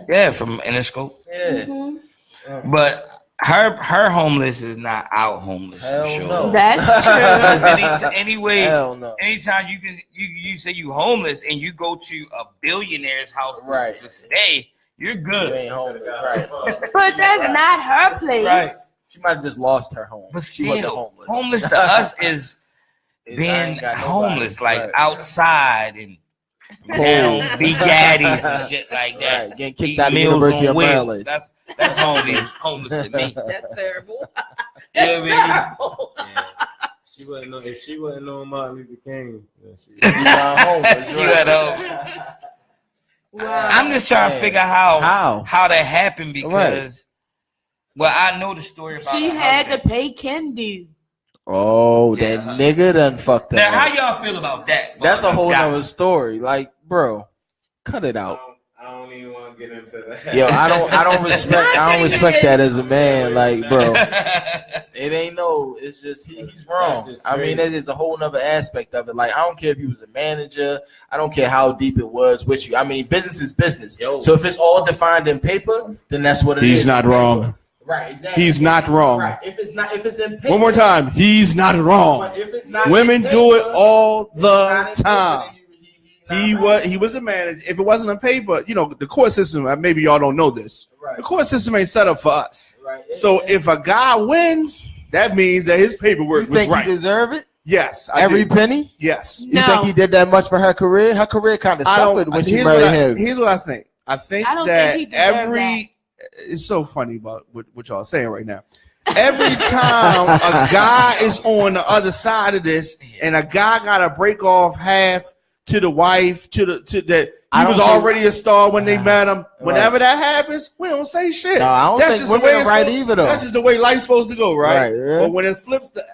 Yeah, from Interscope. Yeah. Mm-hmm. But her homeless is not out homeless. Hell I'm sure. no. That's true. Anyway, Hell no. anytime you say you homeless and you go to a billionaire's house to stay, you're good. You ain't homeless, right? But that's not her place. Right. She might have just lost her home. But She wasn't still, homeless. homeless to us is being homeless, like outside and down big gaddies and shit like that. Right. Getting kicked out of the University of Maryland. That's homeless to me. That's terrible. Yeah, baby. Yeah. She wouldn't know if she wasn't knowing Martin Luther King. She homeless. She went home. Wow. I'm just trying to figure out how that happened because, well, I know the story about. She had to pay Kendi. Oh, that nigga done fucked up. Now, how y'all feel about that? That's a whole nother story. Like, bro, cut it out. I don't even want to get into that. Yo, I don't respect that as a man. Like, bro, it ain't it's just he's wrong. I mean, that is a whole nother aspect of it. Like, I don't care if he was a manager. I don't care how deep it was with you. I mean, business is business. Yo. So if it's all defined in paper, then that's what it is. He's not wrong. Right, exactly. He's not wrong. Right. If it's in paper. One more time. He's not wrong. But if it's not Women in do paper, it all the it's not in time. paper, then He was a manager. If it wasn't on paper, the court system, maybe y'all don't know this. Right. The court system ain't set up for us. Right. So if a guy wins, that means that his paperwork You was think right. he deserve it? Yes. Every do. penny? Yes. You think he did that much for her career? Her career kind of suffered when she murdered him. Here's what I think. I think I don't that think he deserved that. it's so funny about what y'all are saying right now. Every time a guy is on the other side of this and a guy got to break off half to the wife, to that he was already a star when they met him. Whenever that happens, we don't say shit. No, I don't that's think just the women way are right either, though. That's just the way life's supposed to go, right? Yeah. But when it flips the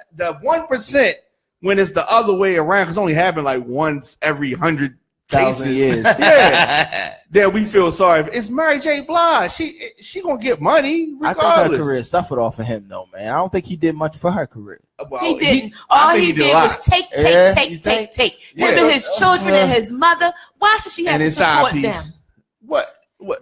1%, when it's the other way around, because it only happened like once every 100,000 years. Yeah. Then we feel sorry. It's Mary J. Blige. She gonna get money regardless. I think her career suffered off of him, though, man. I don't think he did much for her career. Well, He didn't. All he did was take. Yeah, Him Yeah. and his children and his mother. Why should she have and to his side support piece. them? What?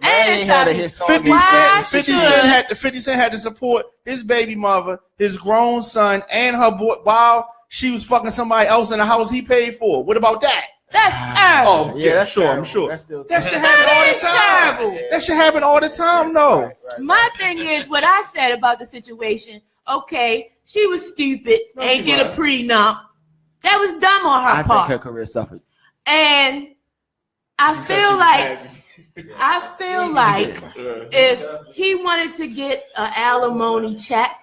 And his side piece. 50 Why Cent. 50 should- Cent had to support his baby mother, his grown son, and her boy while she was fucking somebody else in the house he paid for. What about that? That's terrible. Oh, yeah, that's sure. I'm sure. That should happen all the time. Terrible. That should happen all the time. No. My thing is what I said about the situation. Okay, she was stupid, ain't get a prenup. That was dumb on her I part. think her career suffered. And I feel like if he wanted to get an alimony check,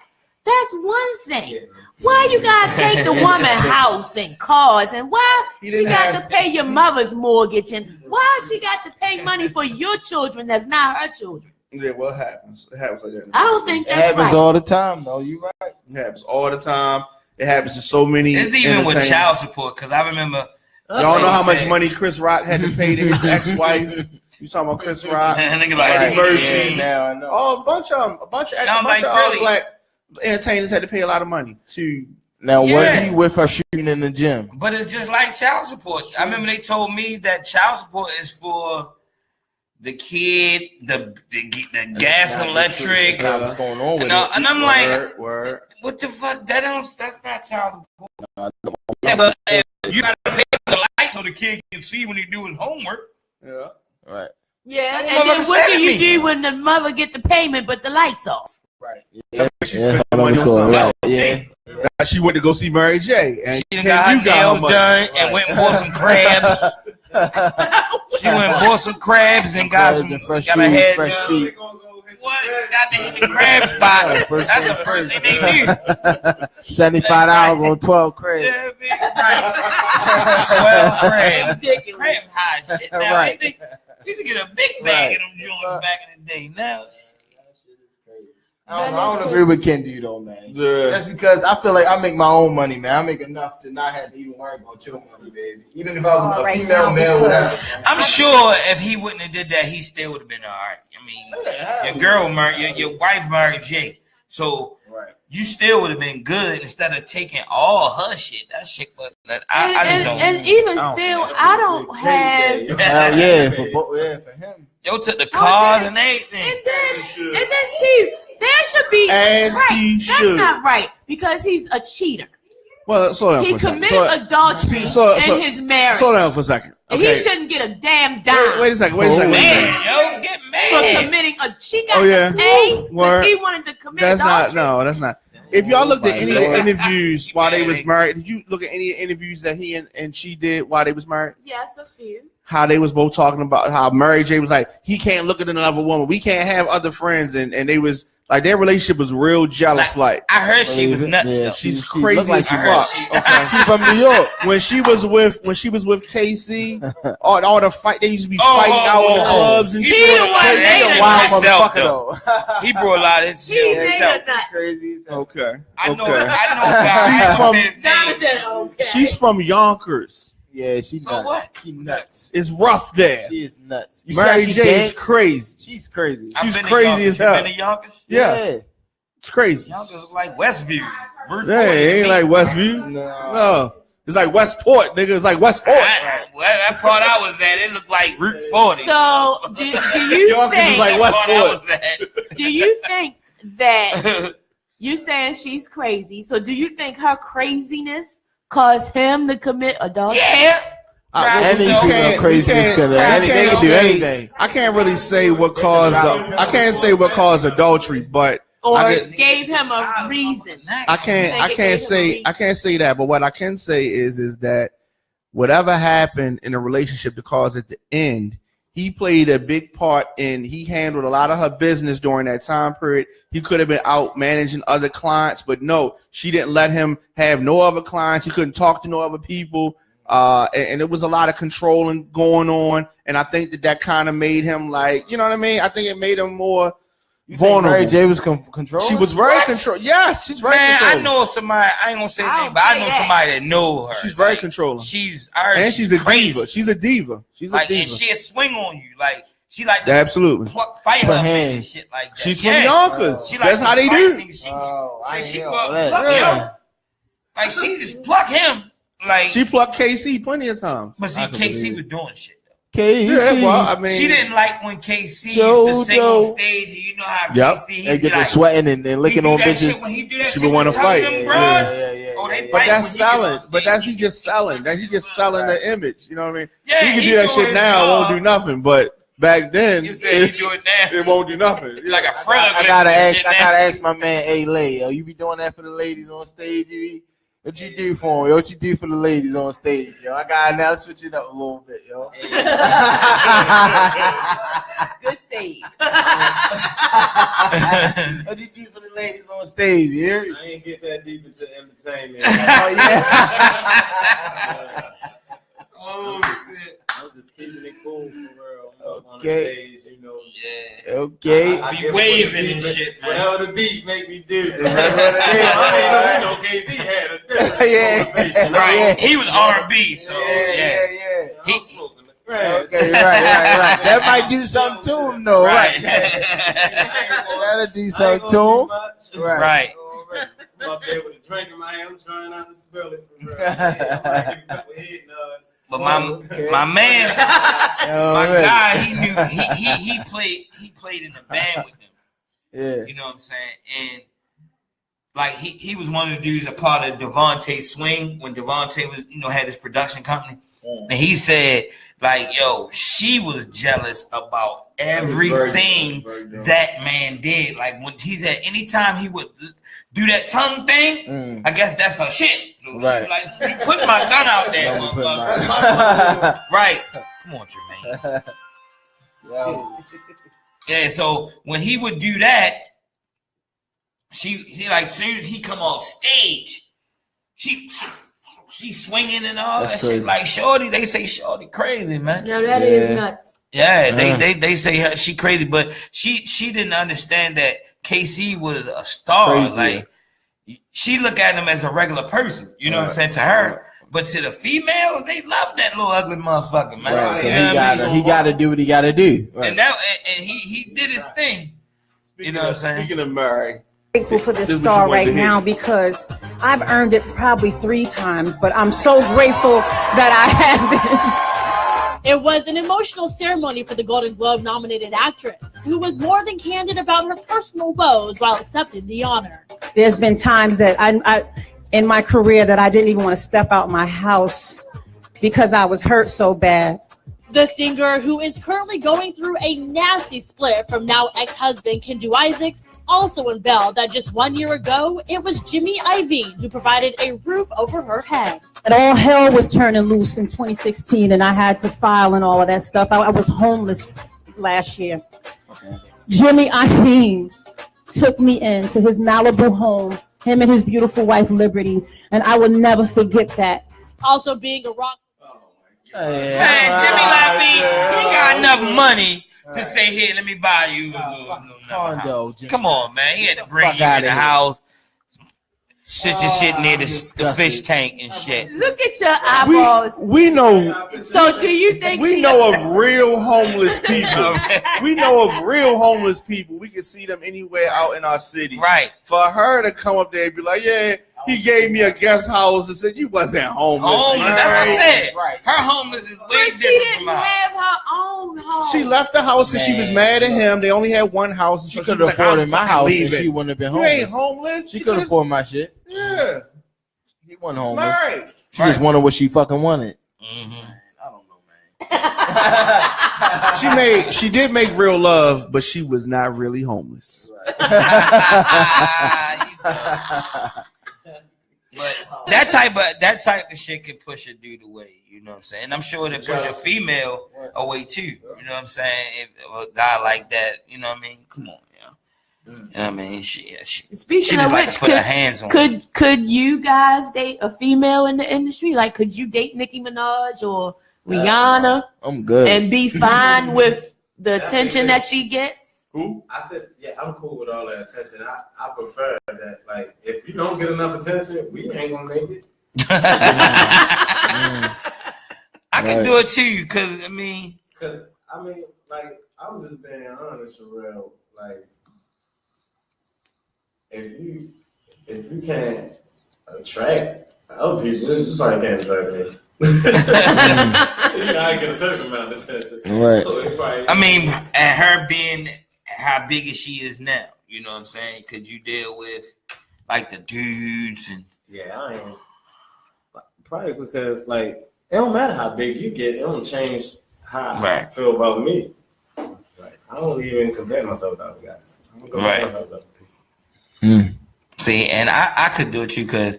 that's one thing. Why you gotta take the woman house and cars, and why she got to pay your mother's mortgage, and why she got to pay money for your children that's not her children? Yeah, well, it happens. It happens like that. I don't think It that's happens right. all the time, though. You right. It happens all the time. It happens to so many. It's even with entertainers. child support because I remember. Y'all know how much money Chris Rock had to pay to his ex-wife. You talking about Chris Rock? Think about Eddie it. Murphy. Yeah. Now I know. Oh, a bunch of like, really? black entertainers had to pay a lot of money to. Now, was Yeah. he with her shooting in the gym? But it's just like child support. I remember they told me that child support is for the kid, the gas and electric. That's not what's going on with it. And I'm like, Word. what the fuck? That's not child support. Yeah, but if you gotta pay the light so the kid can see when he do his homework. Yeah. Right. Yeah, That and then motherfucker what said do you me. do when the mother get the payment but the lights off? Right. She spent the money on something else. Now she went to go see Mary J. And She got her nails done and went and bought some crabs. She went and bought some crabs and got Fresh got her shoes, head fresh done. feet. What? Got to hit the crab spot. That's the first thing they do. $75 on 12 crates. Yeah, big right. 12 crabs. Ridiculous. Crab high shit now. Right. They used to get a big bag of them joints back in the day. Now, I don't agree with Kendi though, man. Yeah. That's because I feel like I make my own money, man. I make enough to not have to even worry about your money, baby. Even if I was a female male, whatever. I'm sure if he wouldn't have did that, he still would have been all right. I mean, your girl married, your wife married Jake. So you still would have been good instead of taking all her shit. That shit was that I just don't. And even still, I don't have. Hell yeah, for him. Yo took the cars and everything. And then see, there should be as right. he That's should. not right because he's a cheater. Well, slow down He for a second. committed adultery in his marriage. Slow down for a second. Okay. He shouldn't get a damn dime. Wait a second. Man, yo, get For mad. committing she got Oh, yeah. the A Word. because he wanted to commit That's adultery. that's not. If y'all looked at my any Lord. interviews while they was married, did you look at any interviews that he and she did while they was married? Yes, a few. How they was both talking about how Mary J was like, he can't look at another woman. We can't have other friends. And they was like, their relationship was real jealous. Like I heard she was nuts. Yeah, though. she's she crazy looked like as she fuck. was. Okay. She's from New York. When she was with KC, all the fight, they used to be fighting out in the clubs and He shit. the one He's made a it wild myself, motherfucker though. He brought a lot of his He shit made himself. us nuts. Crazy. Okay. I know Okay. a guy. She's from- says his Donna name. said, okay. She's from Yonkers. Yeah, she So nuts. what? She nuts. It's rough there. She is nuts. You see Mary how she J is dance? crazy. She's crazy. I've She's been to crazy Yonkers. as hell. You been to Yonkers? Yes. It's crazy. Yonkers is like Westview. Route Yeah, 40 it ain't to like me. Westview. No. No. It's like Westport, nigga. It's like Westport. Well, that part I was at, it looked like Route 40. So do you Yonkers is think like That part I Westport. was at. do you think that you saying she's crazy? So do you think her craziness caused him to commit adultery? Yeah. Any So- female craziness could I they can't can do say- anything. I can't really say what caused I can't say what caused adultery, but Or I get- gave him a reason? I can't say that. But what I can say is that whatever happened in a relationship to cause it to end, he played a big part in. He handled a lot of her business during that time period. He could have been out managing other clients, but no, she didn't let him have no other clients. He couldn't talk to no other people. And it was a lot of controlling going on. And I think that kind of made him like, you know what I mean? I think it made him more vulnerable. Mary J was controlling. She was very controlling. Yes, she's very Man, I controlling. know somebody. I ain't gonna say I anything, don't but I say know that. somebody that know her. She's very Like, controlling. She's I heard And she's a crazy. diva. She's a diva. She's a Like, diva. and she'll swing on you. Like, she like to Absolutely. fight Put her man and hands. shit like that. She's Yeah. from Yonkers. She That's to how they fight do. niggas. She, Oh, I say ain't she hear go all that. pluck Yeah. him. Like, she just pluck him. Like, She plucked KC plenty of times. but see, I can KC believe was doing shit. KC. Yeah, well, I mean, She didn't like when KC Joe, used to sing Joe. on stage, and you know how Yep. KC They he'd get be to like, sweating and licking on bitches. When he do that She shit, would wanna with fight. them Yeah, broads, yeah. oh, they But But fight that's when he get on selling. But stage. that's he just selling. That he just selling the image. You know what I mean? Yeah, he can do that doing shit his now. It won't job. do nothing. But back then, You said he do it now. it won't do nothing. He like a frog. I gotta shit ask now. my man, hey Lay, yo, you be doing that for the ladies on stage, you be? What you do for them? What you do for the ladies on stage, yo? I gotta now switch it up a little bit, yo. Good save. What you do for the ladies on stage, you hear me? I ain't get that deep into entertainment. Oh yeah. Oh shit. I'm just keeping it cool for real. On the Okay. stage, you know. Yeah. Okay. I Be get waving what the and beat shit, man. Whatever the beat make me do. That's what it is. I ain't know KZ had a different Yeah. motivation. Right. Yeah. He was R&B, so yeah. yeah. I'm smoking the grass. Okay, right. That might do something to him, though, right? That'll do something to him. Right. I'm up there with a drink in my hand. I'm trying not to spill it. For real. Yeah, I'm like, give a couple head nods. But Okay. my man, Oh, my really? guy, he knew he played in the band with them. Yeah. You know what I'm saying? And like he was one of the dudes a part of Devontae Swing when Devontae was, had his production company. And he said, like, yo, she was jealous about everything that man did. Like when he said anytime he would do that tongue thing, I guess that's her shit. So Right. she like, you put my tongue out there. Don't put motherfucker. Right. Come on, Jermaine. Yo. Yeah, so when he would do that, he like soon as he come off stage, she swinging and all That's that crazy. shit. Like Shorty, they say Shorty crazy, man. No, that is Yeah. nuts. Yeah, they say her she crazy, but she didn't understand that KC was a star. Crazy. Like she looked at him as a regular person. You know what I'm saying to her. But to the females, they love that little ugly motherfucker, man. Right, so You know what I mean? he gotta do what he gotta do. Right. And he did his thing. You know what I'm saying? Speaking of Mary, Grateful for this This is star what you right wanted to now hear. because I've earned it probably 3 times, but I'm so grateful that I have It was an emotional ceremony for the Golden Globe-nominated actress, who was more than candid about her personal woes while accepting the honor. There's been times that I in my career that I didn't even want to step out my house because I was hurt so bad. The singer, who is currently going through a nasty split from now ex-husband Kendu Isaacs, also unveiled that just 1 year ago, it was Jimmy Iovine who provided a roof over her head. And all hell was turning loose in 2016, and I had to file and all of that stuff. I was homeless last year. Jimmy Iovine took me into his Malibu home, him and his beautiful wife, Liberty, and I will never forget that. Also being a rock. Man, Jimmy Iovine, he got enough money to say, "Here, let me buy you a condo." Come on, man. He had to bring you in the house, sit your shit near the fish tank and shit. Look at your eyeballs. We know. So do you think We know of real homeless people? We know of real homeless people. We can see them anywhere out in our city. Right. For her to come up there and be like, "Yeah, he gave me a guest house," and said, "You wasn't homeless." Homeless. That's what I said. Right. Her homeless is way But she different didn't from mine. have her own home. She left the house because she was mad at him. They only had one house, and She so could was have like, afforded "I'm my fucking house and leaving." she wouldn't have been You homeless. ain't homeless. She could afford my shit. Yeah. He wasn't homeless. Right. She just wanted what she fucking wanted. Mm-hmm. I don't know, man. She did make real love, but she was not really homeless. But that type of shit can push a dude away. You know what I'm saying? And I'm sure it push a female away too. You know what I'm saying? If a guy like that, you know what I mean? Come on, yeah. You know what I mean? She Speaking of like which, to put her hands on. could you guys date a female in the industry? Like, could you date Nicki Minaj or Rihanna I'm good. and be fine with the attention that she gets? Who? I think, yeah, I'm cool with all that attention. I prefer that. Like, if you don't get enough attention, we ain't gonna make it. I can do it too, cause I mean, like, I'm just being honest for real. Like, if you can't attract other people, you probably can't attract me. You gotta get a certain amount of attention. Right. So I mean, and her being how big as she is now, you know what I'm saying? Could you deal with like the dudes and? Yeah, I ain't. Probably because like it don't matter how big you get, it don't change how I feel about me. Like, I don't even compare myself to other guys. I don't compare myself to other people. See, and I could do it too, because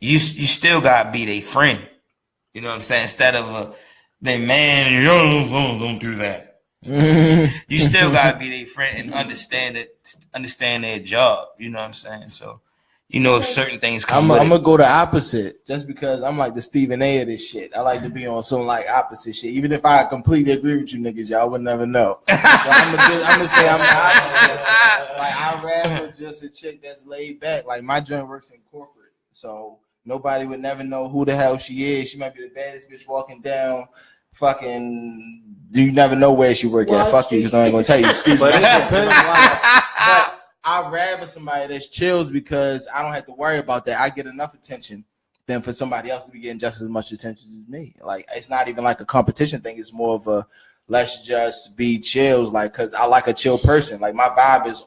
you still gotta be their friend. You know what I'm saying? Instead of they man, you don't do that. You still gotta be their friend and understand their job. You know what I'm saying? So you know if certain things come. I'm gonna go the opposite, just because I'm like the Stephen A. of this shit. I like to be on some like opposite shit. Even if I completely agree with you niggas, y'all would never know. So I'm gonna say I'm the opposite. Like I'd rather just a chick that's laid back. Like my joint works in corporate, so nobody would never know who the hell she is. She might be the baddest bitch walking down. Fucking, you never know where she work at. Fuck you, because I ain't gonna tell you. Excuse me. But it depends. But I'd rather somebody that's chills because I don't have to worry about that. I get enough attention than for somebody else to be getting just as much attention as me. Like it's not even like a competition thing. It's more of a let's just be chills. Like because I like a chill person. Like my vibe is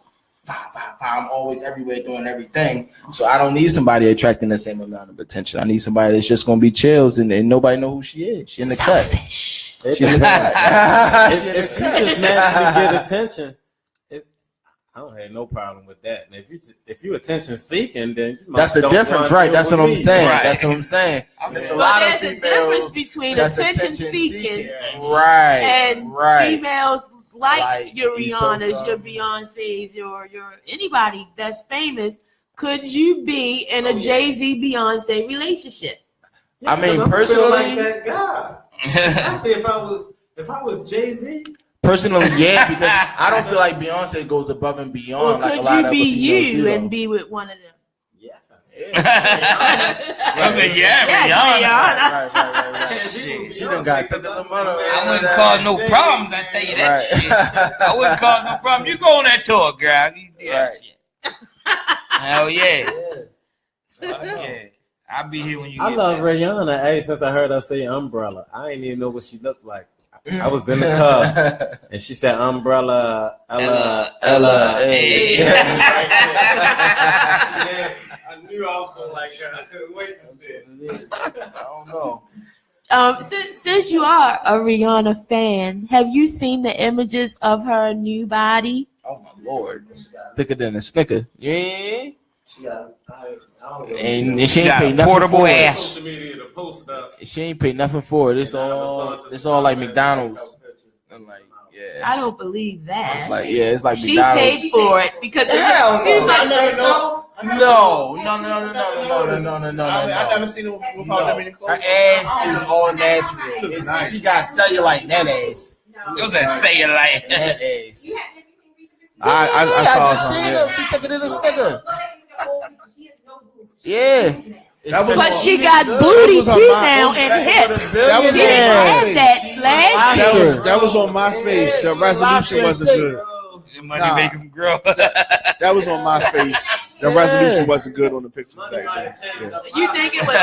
I'm always everywhere doing everything. So I don't need somebody attracting the same amount of attention. I need somebody that's just gonna be chills and nobody know who she is. She in the cut. She in the cut. If you just naturally get attention, I don't have no problem with that. And if you attention seeking, then you that's the difference, right? That's what I'm saying. Right. That's what I'm saying. There's a difference between attention seeking, right, and females like your Rihannas, your Beyoncés, your anybody that's famous. Could you be in a Jay-Z Beyonce relationship? Yeah, I mean, I'm personally, like that guy. Actually, if I was Jay-Z. Personally, yeah, because I don't feel like Beyonce goes above and beyond. Or like could a lot you of be other females you do, and be with one of them? I said, Rihanna. Right. She done got took some money. I wouldn't cause no problems. I tell you that shit. I wouldn't cause no problem. You go on that tour, girl. You do that shit. Hell yeah. Yeah. Yeah. I'll be here when you. I love Rihanna. Hey, since I heard her say umbrella, I ain't even know what she looked like. I was in the car and she said umbrella, Ella. Hey. I knew I was gonna like her. I couldn't wait to see it. I don't know. Since you are a Rihanna fan, have you seen the images of her new body? Oh my lord, thicker than a Snicker. Yeah. She got. And she ain't pay nothing portable for ass. Social media to post stuff. She ain't pay nothing for it. It's all like McDonald's. I'm like, yeah. I don't believe that. It's like, yeah, it's like She McDonald's. paid for it because No. I've never seen it without them in the clothes. Her ass is all natural. She got cellulite in that ass. It was that cellulite. That ass. I saw some. She thicker than a Snicker. Yeah. But she got booty too now and hips. She didn't have that last year. That was on MySpace. The resolution wasn't good. Money make him grow. That was on MySpace. The resolution wasn't good on the pictures back then. You think it was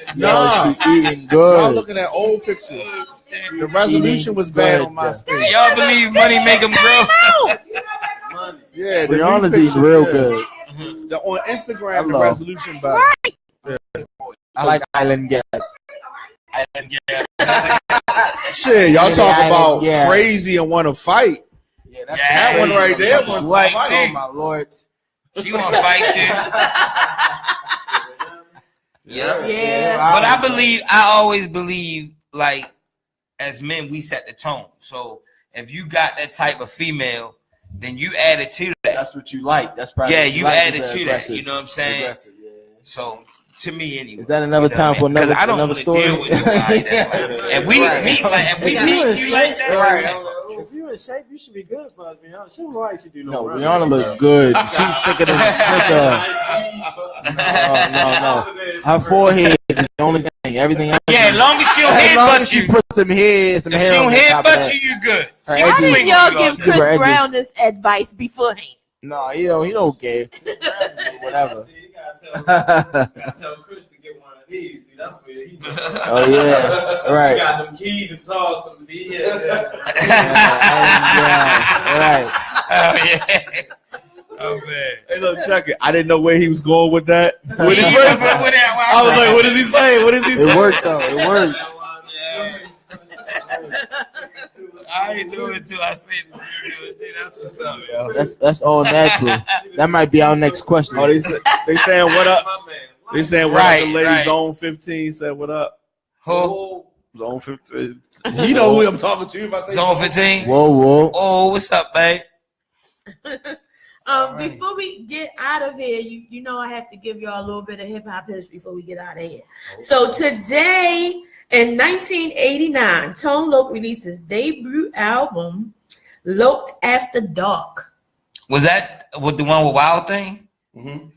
fake? Nah, she's eating I'm good. looking at old pictures. The resolution was bad on MySpace. Y'all believe money make him grow? Yeah, the Rihanna's new eating real pictures, good. On Instagram, the Hello. resolution better. I like Island Gas. Shit, y'all talk Island about Gas. crazy and want to fight. Yeah, that's Yeah, That one right there was White fight. Oh too. my lord. She want to fight you. Yeah. But I always believe, like, as men, we set the tone. So if you got that type of female, then you add it to that. That's what you like. That's probably Yeah, what you like add is it to that. aggressive. You know what I'm saying? Aggressive, yeah. So to me, anyway. Is that another time for Because another I don't another want to story? deal with you like that. If we meet you like that, Right. If you in shape, you should be good for us. Rihanna. She don't look like she do No, no running. Rihanna look good. She's thicker than a Snicker. No. Her forehead is the only thing. Everything else. Yeah, as long as she don't as long as headbutt she you. put some hair, some If hair she on don't the top of headbutt that. you, you good. Her She Why edges- did swing y'all you give off. Her Chris edges. Brown this advice beforehand? No, he don't care. Whatever. See, you gotta tell Chris to get one of these. See, that's where he. Oh yeah, right. He got them keys and tossed them. See, yeah. Right. Oh yeah. Oh man. Hey, look, check it. I didn't know where he was going with that. With his I verse. I was like, what is he saying? What is he saying? It worked though. It worked. I ain't do it too. I say it. That's what's up, yo. That's all natural. That might be our next question. Oh, they saying what up? They saying what Right, up? The lady right. Zone 15 said what up? Who? Zone 15. You know who I'm talking to if I say Zone 15. Whoa. Oh, what's up, babe? Right. Before we get out of here, you know I have to give y'all a little bit of hip hop history before we get out of here. So today, in 1989, Tone Loc released his debut album, Loped After Dark. Was that with the one with Wild Thing? Mm-hmm.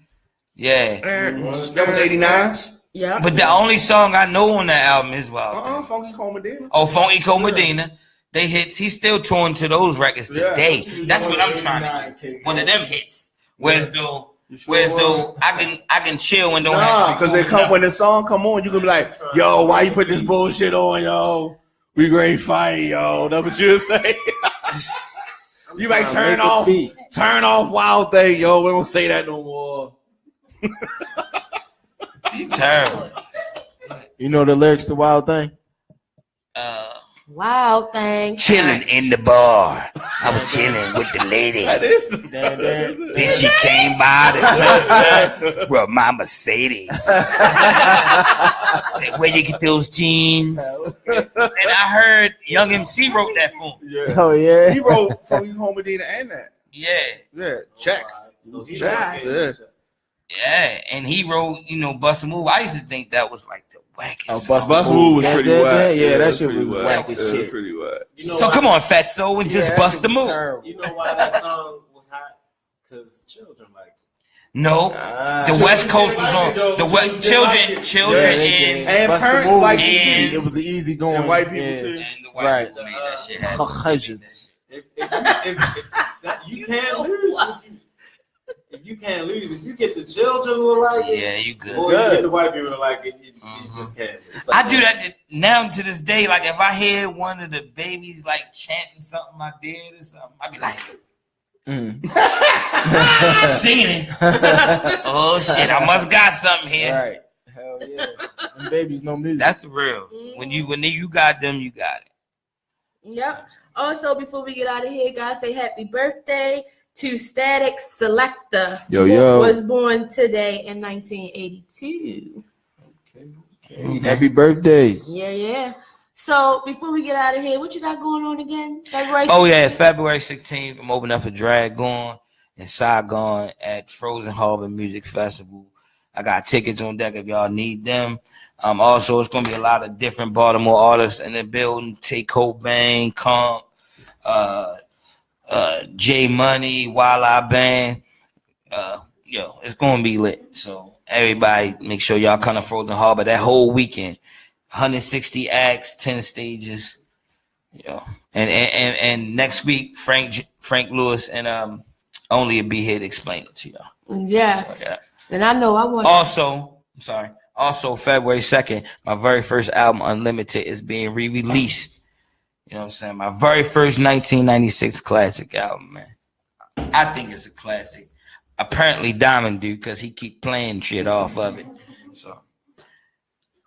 Yeah. That was 89? Yeah. But the only song I know on that album is Wild Thing. Funky Cole Medina. Oh, Funky Cole Medina. They hits. He's still touring to those records today. That's what I'm trying to get. One of them hits. Whereas though I can chill and don't have to because they come when the song come on, you can be like, yo, why you put this bullshit on, yo? We great fight, yo. That's what you say. You like turn off Wild Thing, yo. We don't say that no more. You terrible. You know the lyrics to Wild Thing? Wild Thing. Chilling in the bar. I was chilling with the lady. Then she came by the turn. Bro, my Mercedes. Said, where you get those jeans? And I heard Young MC wrote that for him. Yeah. Oh yeah. He wrote Funky Cole Medina and that. Yeah. Checks. Yeah. Yeah. And he wrote, Bust a Move. I used to think that was like the wackest. Bust Move was pretty whack. Yeah, that shit was whack as shit. Pretty whack. So come on, Fatso, and just bust the move. You know why that song was hot? Because children like it. No, the West Coast was on children, and Bust the parents Move like was it easy. too. It was easy going. And white people yeah. too. and the white Right. people made that shit happen. Caucasians. If you can't lose, if you can't lose, if you get the children to like it, yeah, you good. Or you get the white people to like it, you just can't. Like I do that now to this day. Like if I hear one of the babies like chanting something I did or something, I be like, seen it. Oh shit, I must got something here. Right. Hell yeah. And babies no music. That's the real. When you got them, you got it. Yep. Also, before we get out of here, guys, say happy birthday to Static Selector. Yo. Was born today in 1982. Okay. Happy birthday. Yeah. So before we get out of here, what you got going on again? February 16th? Oh yeah, February 16th, I'm opening up a Dragon in Saigon at Frozen Harbor Music Festival. I got tickets on deck if y'all need them. Also, it's gonna be a lot of different Baltimore artists in the building. Tay Cobain, Comp, J Money, Wildlife Band. It's gonna be lit. So everybody, make sure y'all come to Frozen Harbor that whole weekend. 160 acts, 10 stages. And next week, Frank Lewis and Only will be here to explain it to y'all. Yeah. So, And I know I want. Also, February 2nd, my very first album, Unlimited, is being re-released. You know what I'm saying? My very first 1996 classic album, man. I think it's a classic. Apparently, Diamond do, because he keep playing shit off of it. So.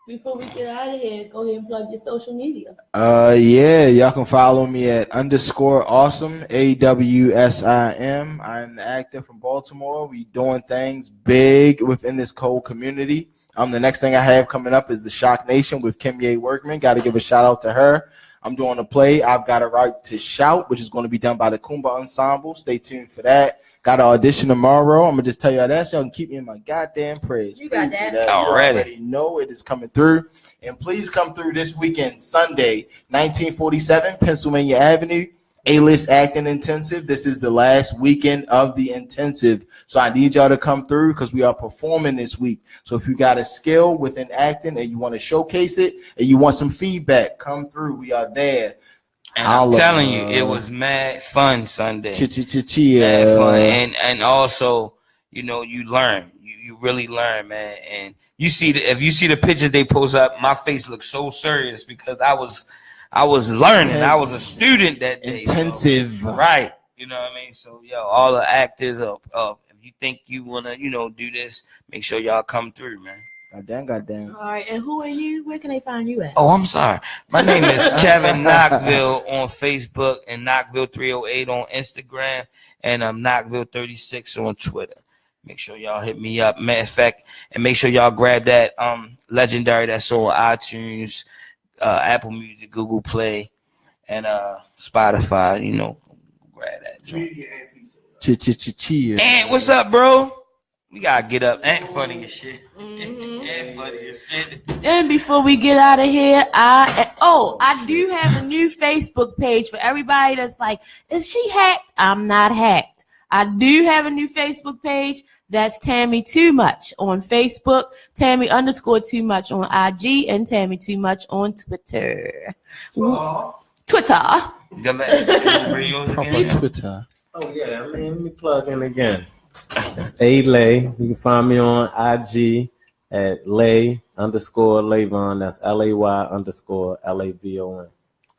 Before we get out of here, go ahead and plug your social media. Yeah, y'all can follow me at _awesome, AWSIM. I'm the actor from Baltimore. We doing things big within this cold community. The next thing I have coming up is the Shock Nation with Kimye Workman. Got to give a shout out to her. I'm doing a play, I've Got a Right to Shout, which is going to be done by the Kumba Ensemble. Stay tuned for that. Got an audition tomorrow. I'm going to just tell y'all that so y'all can keep me in my goddamn prayers. You got that. Already. You know it is coming through. And please come through this weekend, Sunday, 1947 Pennsylvania Avenue, A-List Acting Intensive. This is the last weekend of the intensive. So I need y'all to come through because we are performing this week. So if you got a skill within acting and you want to showcase it and you want some feedback, come through. We are there. And I'm telling you, it was mad fun Sunday. Mad fun. And also, you learn. You really learn, man. And if you see the pictures they post up, my face looks so serious because I was learning. I was a student that day. Intensive. So, right. You know what I mean? So all the actors if you think you wanna, do this, make sure y'all come through, man. Goddamn. All right, and who are you? Where can they find you at? Oh, I'm sorry. My name is Kevin Knoxville on Facebook and Knoxville 308 on Instagram and Knoxville 36 on Twitter. Make sure y'all hit me up. Matter of fact, and make sure y'all grab that Legendary that's on iTunes, Apple Music, Google Play, and Spotify. Grab that joint. And what's up, bro? We gotta get up. Ain't funny as shit. Ain't funny as shit. And before we get out of here, I do have a new Facebook page for everybody that's like, is she hacked? I'm not hacked. I do have a new Facebook page. That's Tammy Too Much on Facebook, Tammy _Too Much on IG, and Tammy Too Much on Twitter. Twitter. Twitter. Oh yeah, let me plug in again. It's A-Lay. You can find me on IG at Lay_Lavon. That's LAY_LAVON.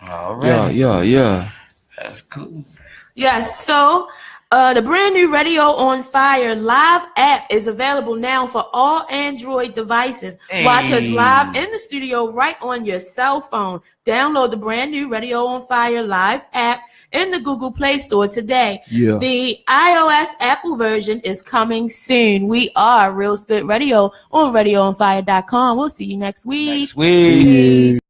All right. Yeah. That's cool. Yes, so the brand new Radio on Fire live app is available now for all Android devices. Hey. Watch us live in the studio right on your cell phone. Download the brand new Radio on Fire live app in the Google Play Store today. Yeah. The iOS Apple version is coming soon. We are Real Spit Radio on RadioOnFire.com. We'll see you next week. Next week.